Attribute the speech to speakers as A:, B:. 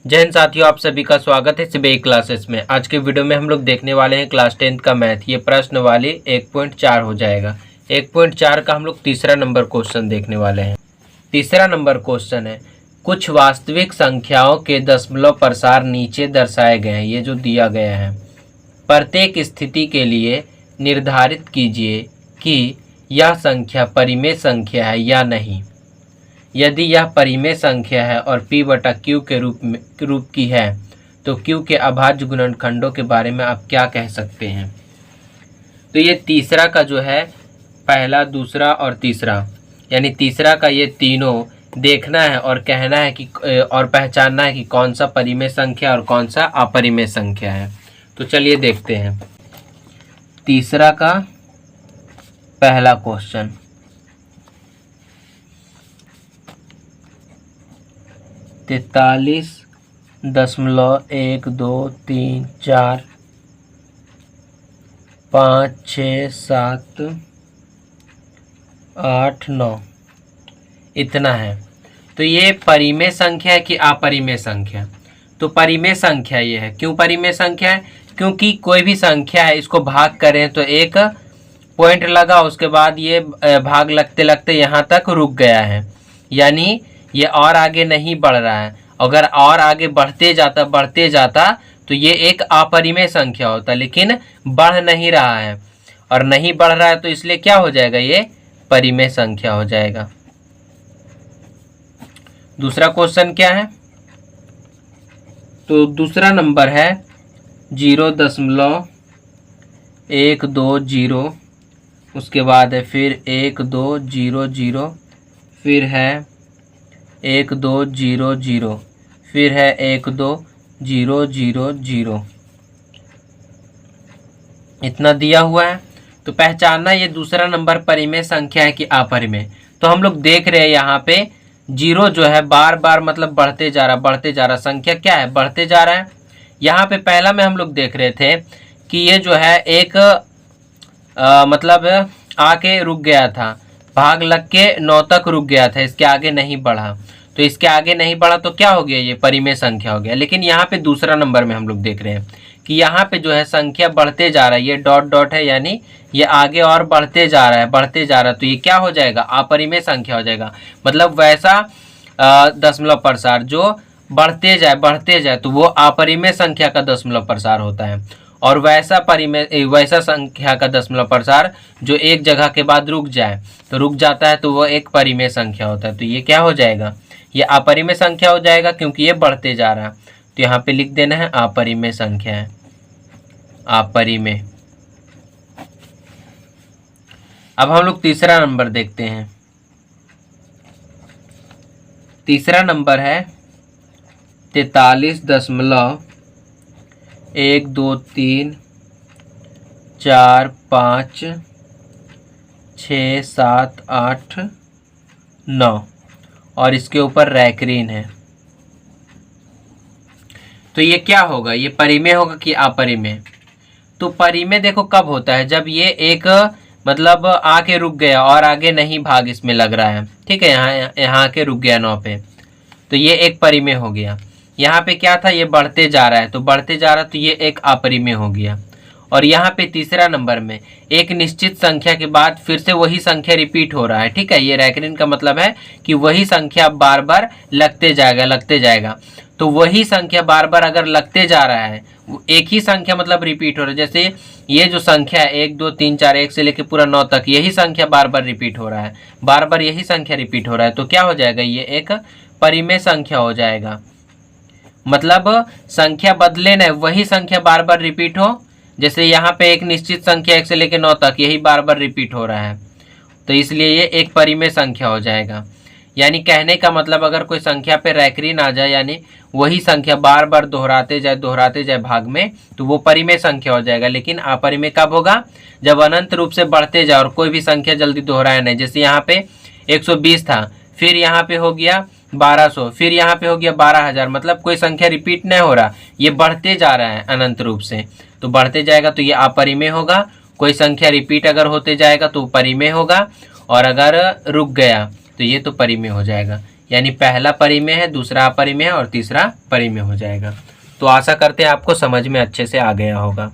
A: जय हिंद साथियों, आप सभी का स्वागत है सीबीआई क्लासेस में। आज के वीडियो में हम लोग देखने वाले हैं क्लास 10th का मैथ। ये प्रश्न वाली 1.4 हो जाएगा। 1.4 का हम लोग तीसरा नंबर क्वेश्चन देखने वाले हैं। तीसरा नंबर क्वेश्चन है, कुछ वास्तविक संख्याओं के दशमलव प्रसार नीचे दर्शाए गए हैं। ये जो दिया गया है, प्रत्येक स्थिति के लिए निर्धारित कीजिए कि यह संख्या परिमेय संख्या है या नहीं। यदि यह परिमेय संख्या है और p बटा q के रूप की है तो q के अभाज्य गुणनखंडों के बारे में आप क्या कह सकते हैं। तो ये तीसरा का जो है, पहला, दूसरा और तीसरा, यानी तीसरा का ये तीनों देखना है और कहना है कि और पहचानना है कि कौन सा परिमेय संख्या और कौन सा अपरिमेय संख्या है। तो चलिए देखते हैं तीसरा का पहला क्वेश्चन। 43.123456789 इतना है। तो ये परिमेय संख्या है कि अपरिमेय संख्या। तो परिमेय संख्या ये है। क्यों परिमेय संख्या है? क्योंकि कोई भी संख्या है, इसको भाग करें तो एक पॉइंट लगा, उसके बाद ये भाग लगते लगते यहाँ तक रुक गया है, यानी ये और आगे नहीं बढ़ रहा है। अगर और आगे बढ़ते जाता तो ये एक अपरिमेय संख्या होता, लेकिन बढ़ नहीं रहा है और नहीं बढ़ रहा है, तो इसलिए क्या हो जाएगा, ये परिमेय संख्या हो जाएगा। दूसरा क्वेश्चन क्या है? तो दूसरा नंबर है 0.120, उसके बाद है फिर 1200, फिर है 1200, फिर है 12000। इतना दिया हुआ है। तो पहचानना ये दूसरा नंबर परिमेय संख्या है कि अपरिमेय। तो हम लोग देख रहे हैं यहाँ पे जीरो जो है बार बार मतलब बढ़ते जा रहा। संख्या क्या है? बढ़ते जा रहा है। यहाँ पे पहला में हम लोग देख रहे थे कि ये जो है एक मतलब आके रुक गया था, भाग लग के 9 तक रुक गया था, इसके आगे नहीं बढ़ा। तो इसके आगे नहीं बढ़ा तो क्या हो गया, ये परिमेय संख्या हो गया। लेकिन यहाँ पे दूसरा नंबर में हम लोग देख रहे हैं कि यहाँ पे जो है संख्या बढ़ते जा रहा है, ये डॉट डॉट है, यानी ये आगे और बढ़ते जा रहा है। तो ये क्या हो जाएगा, अपरिमेय संख्या हो जाएगा। मतलब वैसा दशमलव प्रसार जो बढ़ते जाए तो वो अपरिमेय संख्या का दशमलव प्रसार होता है, और वैसा संख्या का दशमलव प्रसार जो एक जगह के बाद रुक जाता है तो वो एक परिमेय संख्या होता है। तो ये क्या हो जाएगा, ये अपरिमेय संख्या हो जाएगा, क्योंकि ये बढ़ते जा रहा है। तो यहाँ पे लिख देना है अपरिमेय संख्या है, अपरिमेय। अब हम लोग तीसरा नंबर देखते हैं। तीसरा नंबर है 43.123456789 और इसके ऊपर रैकरीन है। तो ये क्या होगा, ये परिमेय होगा कि अपरिमेय? तो परिमेय देखो कब होता है, जब ये एक मतलब आके रुक गया और आगे नहीं भाग इसमें लग रहा है। ठीक है, यहाँ आके रुक गया 9 पे, तो ये एक परिमेय हो गया। यहाँ पे क्या था, ये बढ़ते जा रहा है, तो ये एक अपरिमेय हो गया। और यहाँ पे तीसरा नंबर में एक निश्चित संख्या के बाद फिर से वही संख्या रिपीट हो रहा है। ठीक है, ये रैकरीन का मतलब है कि वही संख्या बार बार लगते जाएगा। तो वही संख्या बार बार अगर लगते जा रहा है, एक ही संख्या मतलब रिपीट हो रहा है। जैसे ये जो संख्या है 1 2 3 4 1 से लेकर पूरा 9 तक, यही संख्या बार बार रिपीट हो रहा है, यही संख्या रिपीट हो रहा है। तो क्या हो जाएगा, ये एक परिमेय संख्या हो जाएगा। मतलब संख्या बदले न, वही संख्या बार बार रिपीट हो। जैसे यहाँ पे एक निश्चित संख्या 1 से लेकर 9 तक, यही बार बार रिपीट हो रहा है, तो इसलिए ये एक परिमेय संख्या हो जाएगा। यानी कहने का मतलब, अगर कोई संख्या पे रैकरीन आ जाए, यानी वही संख्या बार बार दोहराते जाए भाग में, तो वो परिमेय संख्या हो जाएगा। लेकिन अपरिमेय कब होगा, जब अनंत रूप से बढ़ते जाए और कोई भी संख्या जल्दी दोहराया नहीं। जैसे यहाँ पे 120 था, फिर यहाँ पे हो गया 1200, फिर यहाँ पे हो गया 12000, मतलब कोई संख्या रिपीट नहीं हो रहा, ये बढ़ते जा रहा है अनंत रूप से। तो बढ़ते जाएगा तो ये अपरिमेय होगा। कोई संख्या रिपीट अगर होते जाएगा तो परिमेय होगा, और अगर रुक गया तो ये तो परिमेय हो जाएगा। यानी पहला परिमेय है, दूसरा अपरिमेय है और तीसरा परिमेय हो जाएगा। तो आशा करते हैं आपको समझ में अच्छे से आ गया होगा।